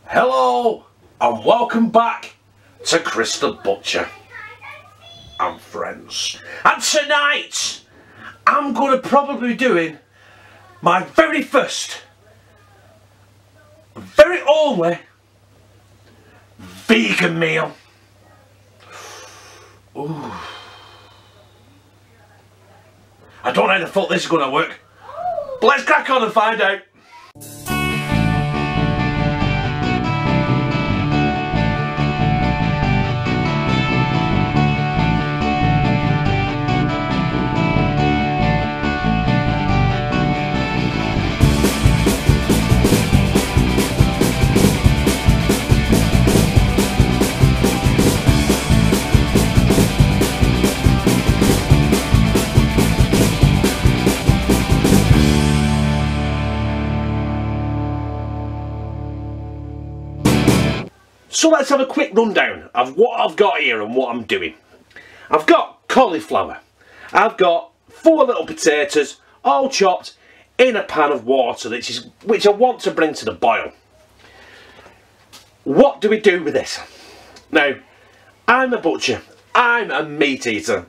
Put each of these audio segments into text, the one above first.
Hello and welcome back to Chris the Butcher and friends. And tonight I'm going to probably be doing my very first, very only vegan meal. Ooh. I don't know how the fuck this is going to work, but let's crack on and find out. So let's have a quick rundown of what I've got here and what I'm doing. I've got cauliflower. I've got 4 little potatoes, all chopped in a pan of water, which I want to bring to the boil. What do we do with this? Now, I'm a butcher. I'm a meat eater.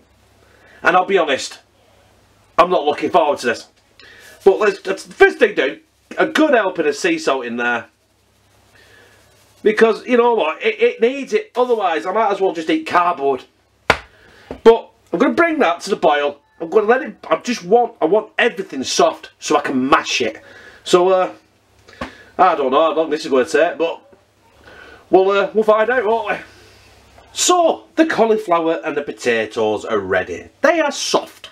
And I'll be honest, I'm not looking forward to this. But that's the first thing to do, a good helping of sea salt in there. Because, you know what, it needs it, otherwise I might as well just eat cardboard. But I'm going to bring that to the boil. I'm going to let it, I want everything soft so I can mash it. So, I don't know how long this is going to take, but we'll find out, won't we? So, the cauliflower and the potatoes are ready. They are soft.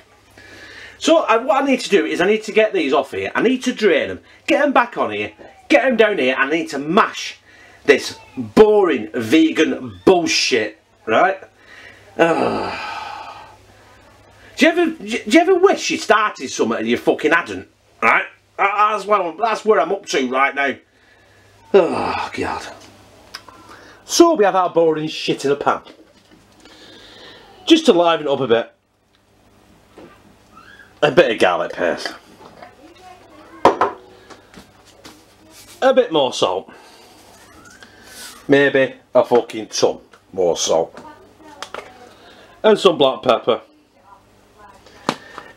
So, what I need to do is I need to get these off here. I need to drain them, get them back on here, get them down here, and I need to mash this boring vegan bullshit, right? Do you ever wish you started something and you fucking hadn't, right? That's where I'm up to right now. Oh, God. So we have our boring shit in a pan. Just to liven it up a bit. A bit of garlic paste. A bit more salt. Maybe a fucking ton more salt. And some black pepper.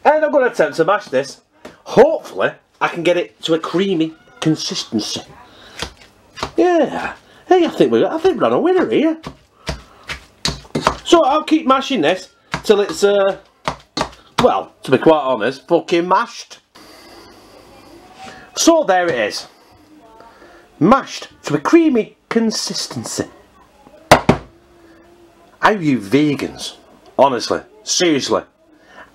And I'm going to attempt to mash this. Hopefully I can get it to a creamy consistency. Yeah. Hey, I think we're on a winner here. So I'll keep mashing this till it's, well, to be quite honest, fucking mashed. So there it is. Mashed to a creamy consistency. How you vegans, honestly, seriously,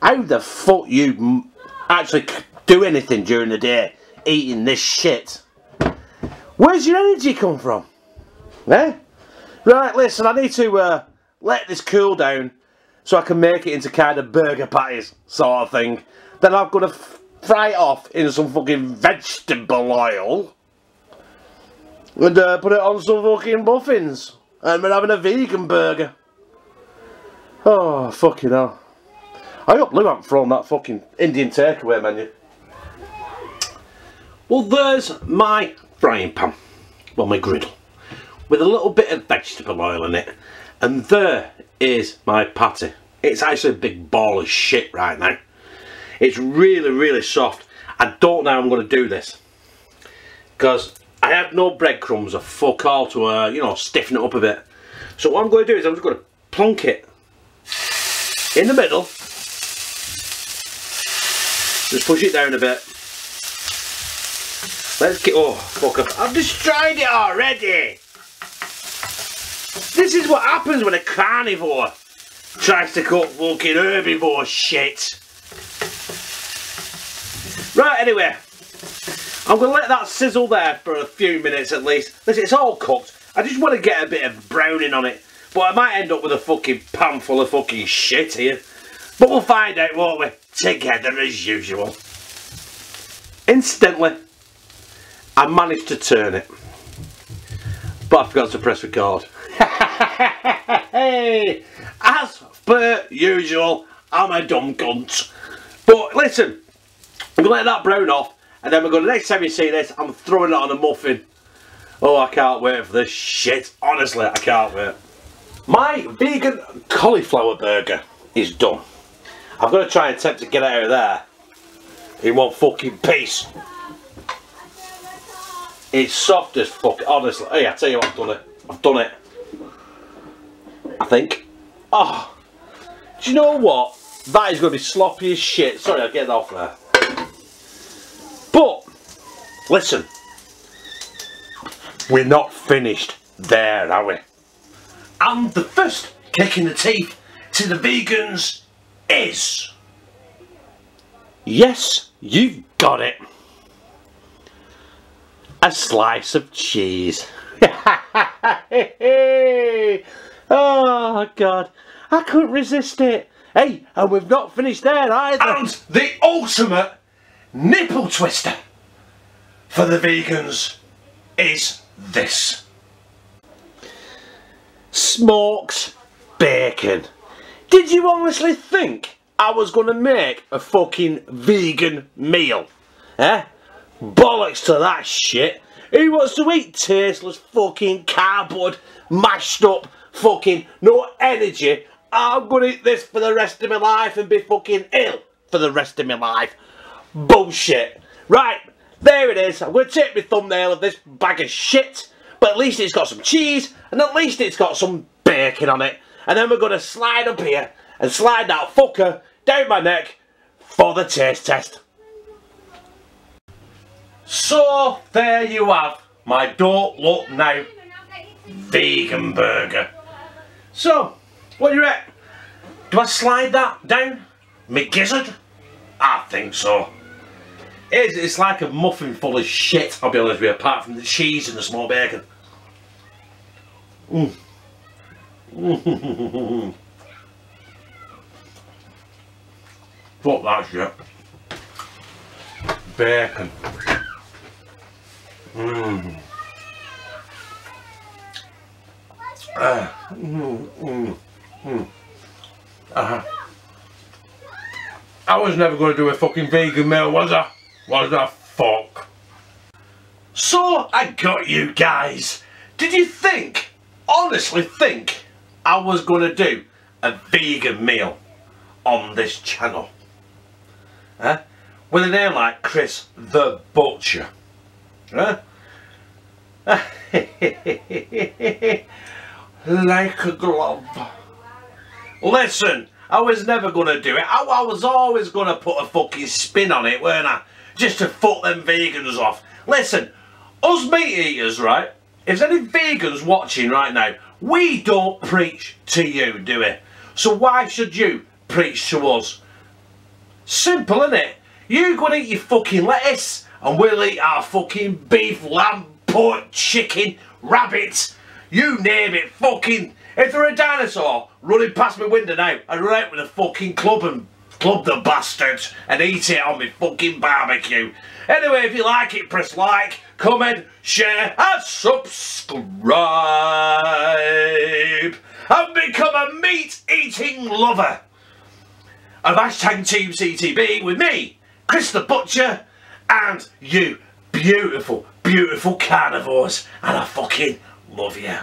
how the fuck you actually do anything during the day eating this shit? Where's your energy come from? Eh? Right, listen, I need to let this cool down so I can make it into kind of burger patties sort of thing. Then I'm going to fry it off in some fucking vegetable oil. And put it on some fucking muffins. And we're having a vegan burger. Oh, fucking hell. I hope Lou hasn't thrown that fucking Indian takeaway menu. Well, there's my frying pan. Well, my griddle. With a little bit of vegetable oil in it. And there is my patty. It's actually a big ball of shit right now. It's really, really soft. I don't know how I'm going to do this. Because I have no breadcrumbs or fuck all to, you know, stiffen it up a bit. So what I'm going to do is I'm just going to plonk it in the middle. Just push it down a bit. Let's get, oh, fuck up. I've destroyed it already. This is what happens when a carnivore tries to cook fucking herbivore shit. Right, anyway. I'm going to let that sizzle there for a few minutes at least. Listen, it's all cooked. I just want to get a bit of browning on it. But I might end up with a fucking pan full of fucking shit here. But we'll find out, won't we? Together as usual. Instantly, I managed to turn it. But I forgot to press record. Hey, as per usual, I'm a dumb cunt. But listen, I'm going to let that brown off. And then we're going to, next time you see this, I'm throwing it on a muffin. Oh, I can't wait for this shit. Honestly, I can't wait. My vegan cauliflower burger is done. I'm going to try and attempt to get out of there in one fucking piece. It's soft as fuck, honestly. Hey, I tell you what, I've done it. I've done it. I think. Oh, do you know what? That is going to be sloppy as shit. Sorry, I'll get that off there. But, listen. We're not finished there, are we? And the first kick in the teeth to the vegans is... Yes, you've got it. A slice of cheese. Oh, God. I couldn't resist it. Hey, and we've not finished there either. And the ultimate nipple twister for the vegans is this. Smoked bacon. Did you honestly think I was going to make a fucking vegan meal? Eh? Bollocks to that shit. Who wants to eat tasteless fucking cardboard, mashed up, fucking no energy? I'm going to eat this for the rest of my life and be fucking ill for the rest of my life. Bullshit. Right, there it is. I'm going to take my thumbnail of this bag of shit, but at least it's got some cheese and at least it's got some bacon on it. And then we're going to slide up here and slide that fucker down my neck for the taste test. So, there you have my don't look now vegan burger. So, what do you reckon? Do I slide that down me gizzard? I think so. It's like a muffin full of shit, I'll be honest with you, apart from the cheese and the small bacon. Fuck that shit. Bacon. I was never going to do a fucking vegan meal, was I? Was I? Fuck. So, I got you guys. Did you think, honestly think, I was going to do a vegan meal on this channel? Huh? With a name like Chris the Butcher. Huh? Like a glove. Listen, I was never going to do it. I was always going to put a fucking spin on it, weren't I? Just to fuck them vegans off. Listen, us meat eaters, right? If there's any vegans watching right now, we don't preach to you, do we? So why should you preach to us? Simple, innit? You go and eat your fucking lettuce and we'll eat our fucking beef, lamb, pork, chicken, rabbit, you name it, fucking... If there were a dinosaur running past my window now, I'd run out with a fucking club and club the bastard and eat it on my fucking barbecue. Anyway, if you like it, press like, comment, share and subscribe. And become a meat-eating lover of hashtag Team CTB with me, Chris the Butcher, and you beautiful, beautiful carnivores. And I fucking love you.